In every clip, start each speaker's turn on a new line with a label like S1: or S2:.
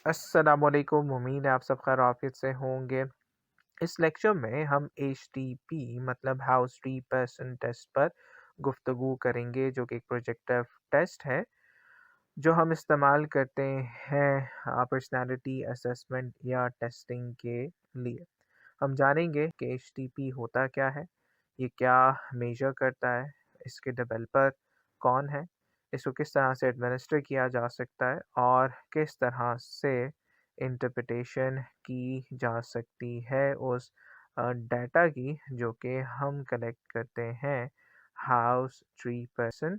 S1: अस्सलामुअलैकुम। उम्मीद है आप सब खैर आफियत से होंगे। इस लेक्चर में हम एचटीपी मतलब हाउस ट्री पर्सन टेस्ट पर गुफ्तगू करेंगे, जो कि एक प्रोजेक्टिव टेस्ट है जो हम इस्तेमाल करते हैं पर्सनालिटी असेसमेंट या टेस्टिंग के लिए। हम जानेंगे कि एचटीपी होता क्या है, ये क्या मेजर करता है, इसके डेवलपर कौन है, इसको किस तरह से एडमिनिस्टर किया जा सकता है और किस तरह से इंटरप्रिटेशन की जा सकती है उस डाटा की जो कि हम कलेक्ट करते हैं हाउस ट्री पर्सन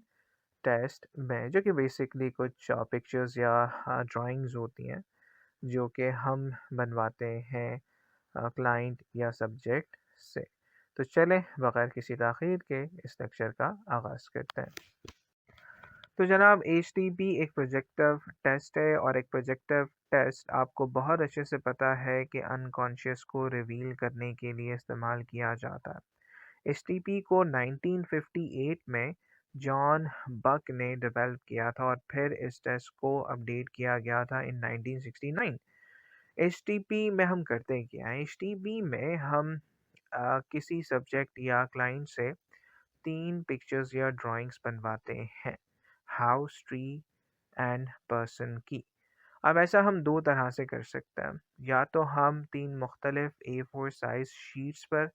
S1: टेस्ट में, जो कि बेसिकली कुछ पिक्चर्स या ड्राइंग्स होती हैं जो कि हम बनवाते हैं क्लाइंट या सब्जेक्ट से। तो चलें बगैर किसी ताख़ीर के इस लेक्चर का आगाज़ करते हैं। तो जनाब, एचटीपी एक प्रोजेक्टिव टेस्ट है और एक प्रोजेक्टिव टेस्ट आपको बहुत अच्छे से पता है कि अनकॉन्शियस को रिवील करने के लिए इस्तेमाल किया जाता है। एचटीपी को 1958 में जॉन बक ने डेवलप किया था और फिर इस टेस्ट को अपडेट किया गया था इन 1969। एचटीपी में हम करते क्या हैं? एचटीपी में हम किसी सब्जेक्ट या क्लाइंट से 3 पिक्चर्स या ड्राइंग्स बनवाते हैं, हाउस, ट्री एंड पर्सन की। अब ऐसा हम 2 तरह से कर सकते हैं। या तो हम 3 मुख्तलिफ A4 साइज़ शीट्स पर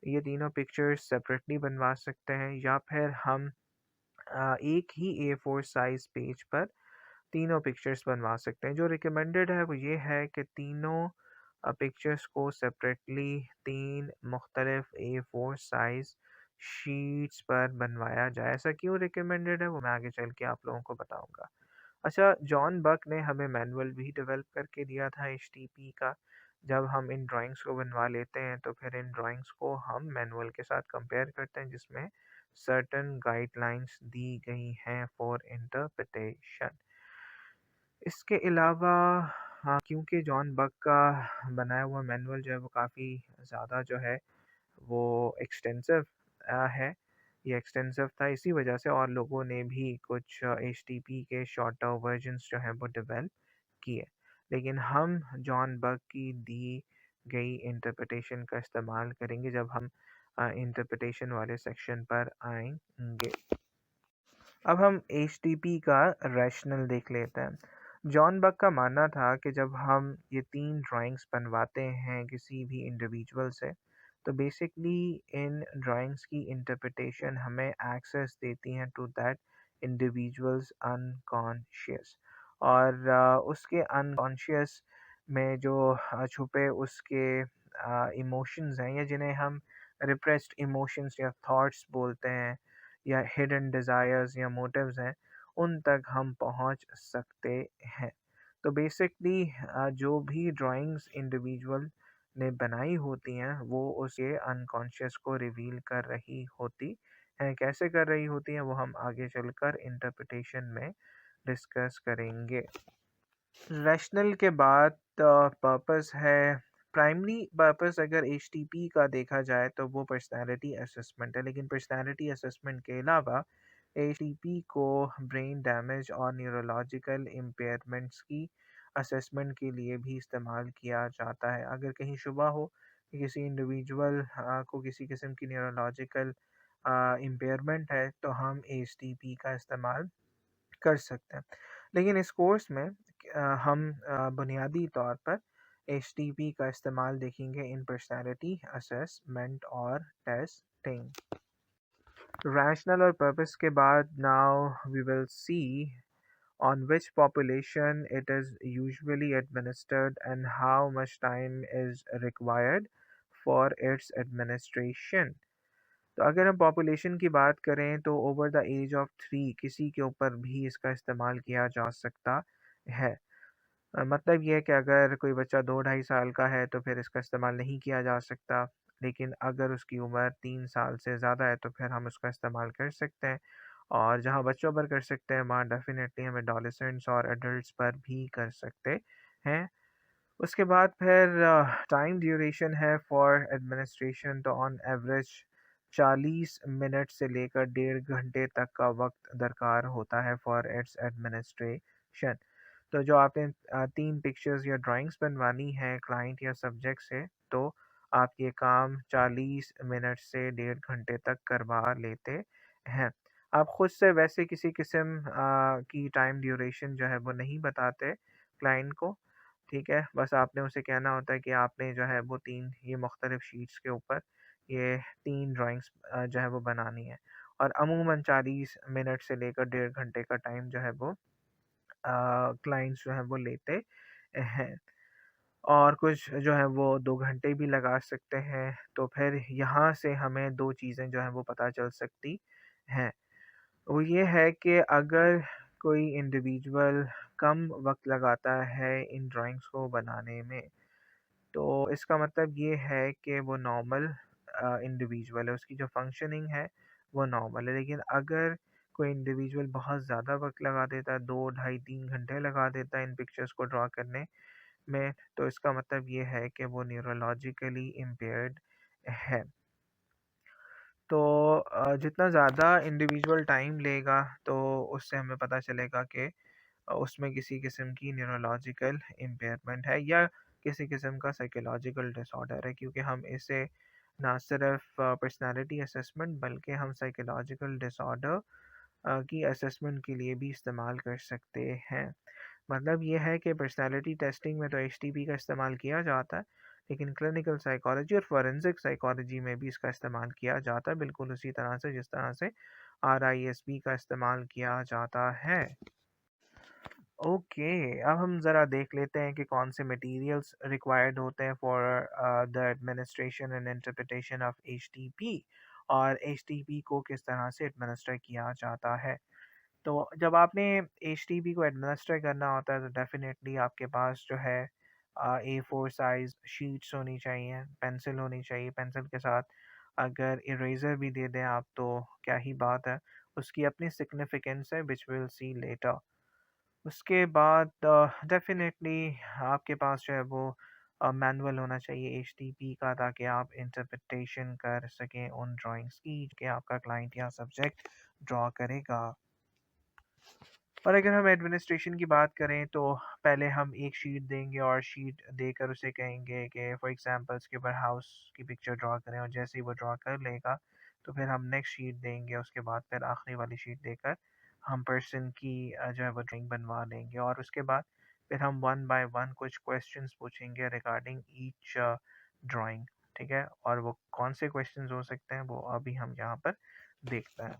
S1: ये तीनों पिक्चर्स सेपरेटली बनवा सकते हैं, या फिर हम एक ही A4 साइज़ पेज पर तीनों पिक्चर्स बनवा सकते हैं। जो रिकमेंडेड है वो ये है कि तीनों पिक्चर्स को सेपरेटली 3 मुख्तलिफ A4 साइज़ शीट्स पर बनवाया जाए। ऐसा क्यों रिकमेंडेड है वो मैं आगे चल के आप लोगों को बताऊँगा। अच्छा, जॉन बक ने हमें मैनुअल भी डेवलप करके दिया था एचटीपी का। जब हम इन ड्राइंग्स को बनवा लेते हैं तो फिर इन ड्राइंग्स को हम मैनुअल के साथ कंपेयर करते हैं, जिसमें सर्टेन गाइडलाइंस दी गई हैं फॉर इंटरप्रिटेशन। इसके अलावा क्योंकि जॉन बक का बनाया हुआ मैनुअल जो है वो काफ़ी ज़्यादा जो है वो एक्सटेंसिव है। ये एक्सटेंसिव था, इसी वजह से और लोगों ने भी कुछ एचटीपी के शॉर्टर वर्जन्स जो हैं वो डेवलप किए। लेकिन हम जॉन बक की दी गई इंटरप्रिटेशन का इस्तेमाल करेंगे जब हम इंटरप्रिटेशन वाले सेक्शन पर आएंगे। अब हम एचटीपी का रैशनल देख लेते हैं। जॉन बक का मानना था कि जब हम ये 3 ड्राइंग्स बनवाते हैं किसी भी इंडिविजुअल से, तो बेसिकली इन ड्राइंग्स की इंटरप्रिटेशन हमें एक्सेस देती हैं टू दैट इंडिविजुअल्स अनकॉन्शियस। और उसके अनकॉन्शियस में जो छुपे उसके इमोशंस हैं, या जिन्हें हम रिप्रेस्ड इमोशंस या थॉट्स बोलते हैं, या हिडन डिज़ायर्स या मोटिव्स हैं, उन तक हम पहुंच सकते हैं। तो बेसिकली जो भी ड्राइंग्स इंडिविजुअल ने बनाई होती हैं वो उसके अनकॉन्शियस को रिवील कर रही होती हैं। कैसे कर रही होती हैं वो हम आगे चलकर इंटरप्रिटेशन में डिस्कस करेंगे। रैशनल के बाद पर्पस है। प्राइमरी पर्पस अगर एचटीपी का देखा जाए तो वो पर्सनालिटी असेसमेंट है, लेकिन पर्सनालिटी असेसमेंट के अलावा एचटीपी को ब्रेन डैमेज और न्यूरोलॉजिकल इम्पेयरमेंट्स की असेसमेंट के लिए भी इस्तेमाल किया जाता है। अगर कहीं शुबा हो कि किसी इंडिविजुअल को किसी किस्म की न्यूरोलॉजिकल इम्पेयरमेंट है तो हम एचटीपी का इस्तेमाल कर सकते हैं। लेकिन इस कोर्स में हम बुनियादी तौर पर एचटीपी का इस्तेमाल देखेंगे इन पर्सनालिटी असेसमेंट और टेस्टिंग। रैशनल और पर्पस के बाद now we will see on which population it is usually administered and how much time is required for its administration. तो अगर हम पॉपुलेशन की बात करें तो ओवर द एज ऑफ 3 किसी के ऊपर भी इसका इस्तेमाल किया जा सकता है। मतलब ये है कि अगर कोई बच्चा 2 ढाई साल का है तो फिर इसका इस्तेमाल नहीं किया जा सकता, लेकिन अगर उसकी उम्र 3 साल से ज़्यादा है तो फिर हम उसका इस्तेमाल कर सकते हैं। और जहाँ बच्चों पर कर सकते हैं वहाँ डेफिनेटली हम एडोलेसेंट्स और एडल्ट्स पर भी कर सकते हैं। उसके बाद फिर टाइम ड्यूरेशन है फॉर एडमिनिस्ट्रेशन, तो ऑन एवरेज 40 मिनट से लेकर 1.5 घंटे तक का वक्त दरकार होता है फॉर इट्स एडमिनिस्ट्रेशन। तो जो आपने 3 पिक्चर्स या ड्राइंग्स बनवानी है क्लाइंट या सब्जेक्ट से, तो आप ये काम 40 मिनट से डेढ़ घंटे तक करवा लेते हैं। आप खुद से वैसे किसी किस्म की टाइम ड्यूरेशन जो है वो नहीं बताते क्लाइंट को, ठीक है? बस आपने उसे कहना होता है कि आपने जो है वो 3 ये मुख्तलिफ शीट्स के ऊपर ये 3 ड्राइंग्स जो है वो बनानी है, और अमूमन 40 मिनट से लेकर डेढ़ घंटे का टाइम जो है वो क्लाइंट्स जो हैं वो लेते हैं, और कुछ जो है वो 2 घंटे भी लगा सकते हैं। तो फिर यहाँ से हमें 2 चीज़ें जो हैं वो पता चल सकती हैं। वो ये है कि अगर कोई इंडिविजुअल कम वक़्त लगाता है इन ड्राइंग्स को बनाने में, तो इसका मतलब ये है कि वो नॉर्मल इंडिविजुअल है, उसकी जो फंक्शनिंग है वो नॉर्मल है। लेकिन अगर कोई इंडिविजुअल बहुत ज़्यादा वक़्त लगा देता है, 2 ढाई 3 घंटे लगा देता है इन पिक्चर्स को ड्रा करने में, तो इसका मतलब ये है कि वो न्यूरोलॉजिकली इम्पेयर्ड है। तो जितना ज़्यादा इंडिविजुअल टाइम लेगा, तो उससे हमें पता चलेगा कि उसमें किसी किस्म की न्यूरोलॉजिकल इम्पेयरमेंट है या किसी किस्म का साइकोलॉजिकल डिसऑर्डर है, क्योंकि हम इसे ना सिर्फ पर्सनालिटी असेसमेंट बल्कि हम साइकोलॉजिकल डिसऑर्डर की असेसमेंट के लिए भी इस्तेमाल कर सकते हैं। मतलब ये है कि पर्सनालिटी टेस्टिंग में तो एचटीपी का इस्तेमाल किया जाता है, लेकिन क्लिनिकल साइकोलॉजी और फोरेंसिक साइकोलॉजी में भी इसका इस्तेमाल किया जाता है, बिल्कुल उसी तरह से जिस तरह से आरआईएसबी का इस्तेमाल किया जाता है। ओके, अब हम ज़रा देख लेते हैं कि कौन से मटेरियल्स रिक्वायर्ड होते हैं for the administration and interpretation of HTP, और एचटीपी को किस तरह से एडमिनिस्टर किया जाता है। तो जब आपने एचटीपी को एडमिनिस्टर करना होता है, तो डेफिनेटली आपके पास जो है A4 साइज शीट्स होनी चाहिए, पेंसिल होनी चाहिए, पेंसिल के साथ अगर इरेज़र भी दे दें आप तो क्या ही बात है, उसकी अपनी सिग्निफिकेंस है विच विल सी लेटर। उसके बाद डेफ़िनेटली आपके पास जो है वो मैनुअल होना चाहिए एचटीपी का, ताकि आप इंटरप्रिटेशन कर सकें उन ड्राइंग्स की कि आपका क्लाइंट या सब्जेक्ट ड्रॉ करेगा। और अगर हम एडमिनिस्ट्रेशन की बात करें, तो पहले हम एक शीट देंगे और शीट देकर उसे कहेंगे कि फॉर एग्जांपल इसके ऊपर हाउस की पिक्चर ड्रॉ करें, और जैसे ही वो ड्रॉ कर लेगा तो फिर हम नेक्स्ट शीट देंगे, उसके बाद फिर आखिरी वाली शीट देकर हम पर्सन की जो है वो ड्राइंग बनवा लेंगे, और उसके बाद फिर हम वन बाय वन कुछ क्वेश्चंस पूछेंगे रिगार्डिंग ईच ड्राइंग, ठीक है? और वो कौन से क्वेश्चंस हो सकते हैं वो अभी हम यहाँ पर देखते हैं।